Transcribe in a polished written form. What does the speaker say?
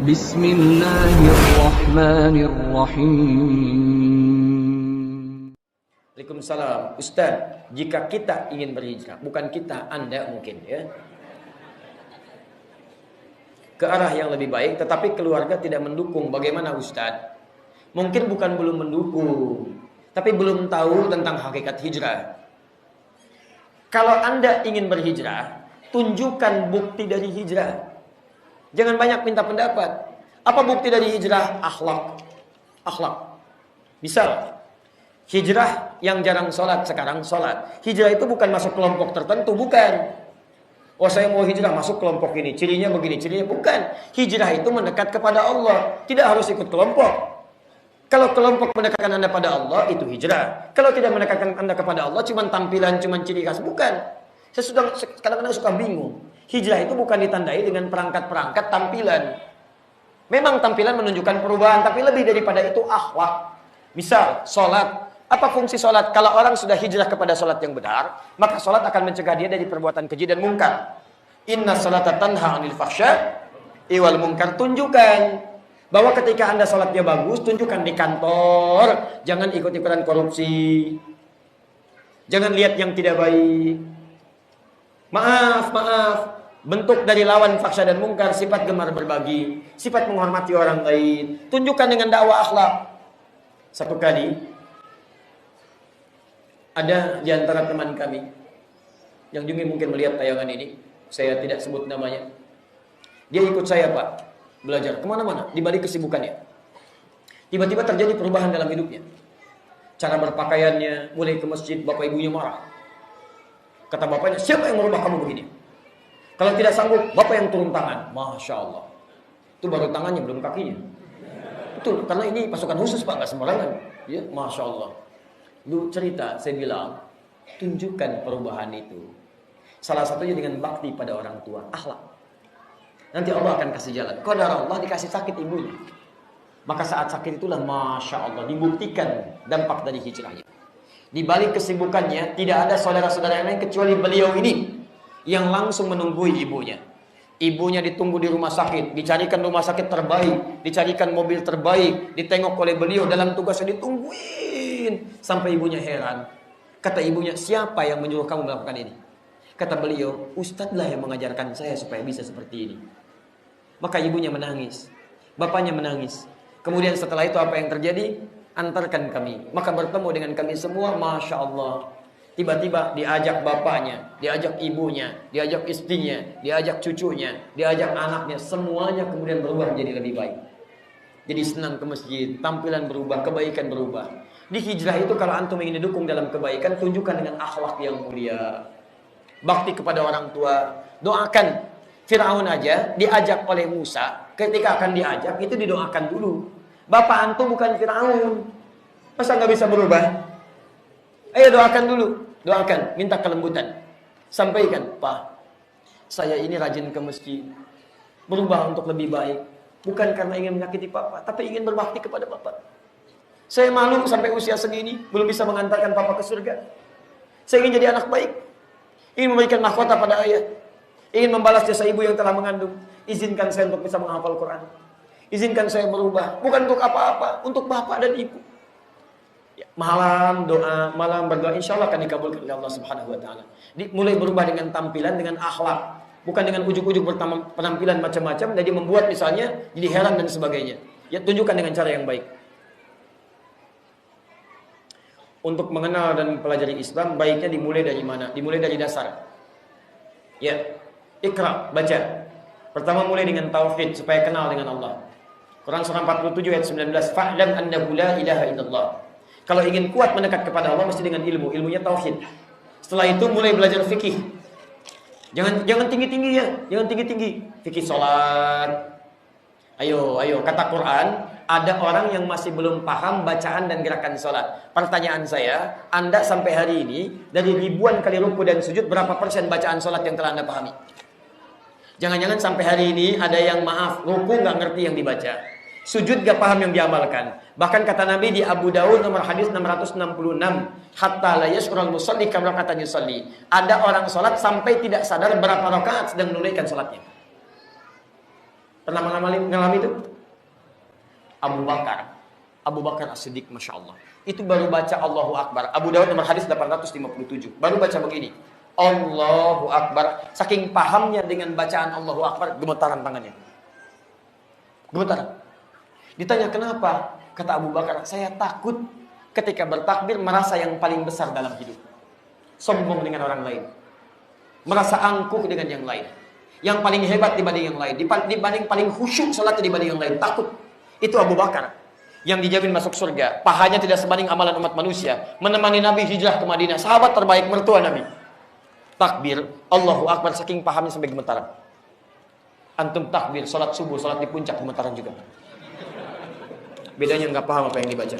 Bismillahirrahmanirrahim. Waalaikumsalam. Ustaz, jika kita ingin berhijrah, bukan kita, Anda mungkin ya, ke arah yang lebih baik, tetapi keluarga tidak mendukung, bagaimana Ustaz? Mungkin bukan belum mendukung, tapi belum tahu tentang hakikat hijrah. Kalau Anda ingin berhijrah, tunjukkan bukti dari hijrah. Jangan banyak minta pendapat. Apa bukti dari hijrah? Akhlak. Akhlak. Misal, hijrah yang jarang sholat, sekarang sholat. Hijrah itu bukan masuk kelompok tertentu, bukan. Oh, saya mau hijrah masuk kelompok ini, cirinya begini, cirinya bukan. Hijrah itu mendekat kepada Allah, tidak harus ikut kelompok. Kalau kelompok mendekatkan Anda pada Allah, itu hijrah. Kalau tidak mendekatkan Anda kepada Allah, cuma tampilan, cuma ciri khas, bukan. Saya kadang-kadang suka bingung. Hijrah itu bukan ditandai dengan perangkat-perangkat tampilan. Memang tampilan menunjukkan perubahan, tapi lebih daripada itu akhlak. Misal, sholat. Apa fungsi sholat? Kalau orang sudah hijrah kepada sholat yang benar, maka sholat akan mencegah dia dari perbuatan keji dan mungkar. Inna sholata tanha 'anil fahsya wal munkar. Tunjukkan bahwa ketika Anda sholatnya bagus, tunjukkan di kantor. Jangan ikut-ikutan korupsi. Jangan lihat yang tidak baik. Maaf. Bentuk dari lawan fahsya dan mungkar, sifat gemar berbagi, sifat menghormati orang lain. Tunjukkan dengan dakwah akhlak. Satu kali, ada di antara teman kami, yang juga mungkin melihat tayangan ini, saya tidak sebut namanya. Dia ikut saya, Pak, belajar kemana-mana, di balik kesibukannya. Tiba-tiba terjadi perubahan dalam hidupnya. Cara berpakaiannya, mulai ke masjid, bapak ibunya marah. Kata bapaknya, siapa yang merubah kamu begini? Kalau tidak sanggup, bapak yang turun tangan. Masya Allah. Itu baru tangannya, belum kakinya. Betul, karena ini pasukan khusus, Pak, nggak sembarangan. Ya, Masya Allah. Lu cerita, saya bilang, tunjukkan perubahan itu. Salah satunya dengan bakti pada orang tua, akhlak. Nanti Allah akan kasih jalan. Qadar Allah dikasih sakit ibunya. Maka saat sakit itulah, Masya Allah, dibuktikan dampak dari hijrahnya. Di balik kesibukannya, tidak ada saudara-saudara yang lain kecuali beliau ini yang langsung menunggui ibunya. Ibunya ditunggu di rumah sakit, dicarikan rumah sakit terbaik, dicarikan mobil terbaik, ditengok oleh beliau dalam tugasnya, ditungguin sampai ibunya heran. Kata ibunya, siapa yang menyuruh kamu melakukan ini? Kata beliau, Ustadz lah yang mengajarkan saya supaya bisa seperti ini. Maka ibunya menangis, bapaknya menangis. Kemudian setelah itu apa yang terjadi? Antarkan kami. Maka bertemu dengan kami semua, Masya Allah. Tiba-tiba diajak bapaknya, diajak ibunya, diajak istrinya, diajak cucunya, diajak anaknya. Semuanya kemudian berubah menjadi lebih baik. Jadi senang ke masjid, tampilan berubah, kebaikan berubah. Di hijrah itu kalau antum ingin didukung dalam kebaikan, tunjukkan dengan akhlak yang mulia. Bakti kepada orang tua. Doakan. Fir'aun aja diajak oleh Musa. Ketika akan diajak, itu didoakan dulu. Bapak antum bukan Fir'aun. Masa nggak bisa berubah? Ayo doakan dulu. Doakan, minta kelembutan. Sampaikan, Pak, saya ini rajin ke masjid. Berubah untuk lebih baik. Bukan karena ingin menyakiti Papa, tapi ingin berbakti kepada Papa. Saya malu sampai usia segini, belum bisa mengantarkan Papa ke surga. Saya ingin jadi anak baik. Ingin memberikan mahkota pada ayah. Ingin membalas jasa ibu yang telah mengandung. Izinkan saya untuk bisa menghafal Quran. Izinkan saya berubah. Bukan untuk apa-apa, untuk Bapak dan Ibu. Ya, malam doa, malam berdoa, insya Allah akan dikabulkan oleh Allah Subhanahu Wa Taala. Mulai berubah dengan tampilan, dengan akhlak, bukan dengan ujuk-ujuk penampilan macam-macam. Jadi membuat misalnya jadi heran dan sebagainya. Ya, tunjukkan dengan cara yang baik. Untuk mengenal dan mempelajari Islam, baiknya dimulai dari mana? Dimulai dari dasar. Ya, Iqra, baca. Pertama mulai dengan tauhid supaya kenal dengan Allah. Quran surah 47 ayat 19. Fa'lam annahu la ilaha illallah. Kalau ingin kuat mendekat kepada Allah mesti dengan ilmu, ilmunya tauhid. Setelah itu mulai belajar fikih. Jangan tinggi-tinggi ya, jangan tinggi-tinggi. Fikih salat. Ayo, kata Quran, ada orang yang masih belum paham bacaan dan gerakan salat. Pertanyaan saya, Anda sampai hari ini dari ribuan kali ruku dan sujud berapa persen bacaan salat yang telah Anda pahami? Jangan-jangan sampai hari ini ada yang ruku nggak ngerti yang dibaca. Sujud gak paham yang diamalkan. Bahkan kata Nabi di Abu Daud nomor hadis 666, hatta la yashkurul musalli kam raka'atan yusalli. Ada orang salat sampai tidak sadar berapa rakaat sedang menunaikan salatnya. Pernah mengalami itu? Abu Bakar. Abu Bakar As-Siddiq, Masya Allah. Itu baru baca Allahu Akbar. Abu Dawud nomor hadis 857. Baru baca begini. Allahu Akbar. Saking pahamnya dengan bacaan Allahu Akbar, gemetaran tangannya. Gemetaran. Ditanya kenapa? Kata Abu Bakar, saya takut ketika bertakbir merasa yang paling besar dalam hidup. Sombong dengan orang lain. Merasa angkuh dengan yang lain. Yang paling hebat dibanding yang lain. Dibanding paling khusyuk salatnya dibanding yang lain. Takut. Itu Abu Bakar yang dijamin masuk surga. Pahanya tidak sebanding amalan umat manusia. Menemani Nabi hijrah ke Madinah. Sahabat terbaik, mertua Nabi. Takbir, Allahu Akbar, saking pahamnya sampai gemetaran. Antum takbir, salat subuh, salat di puncak, gemetaran juga. Bedanya nggak paham apa yang dibaca.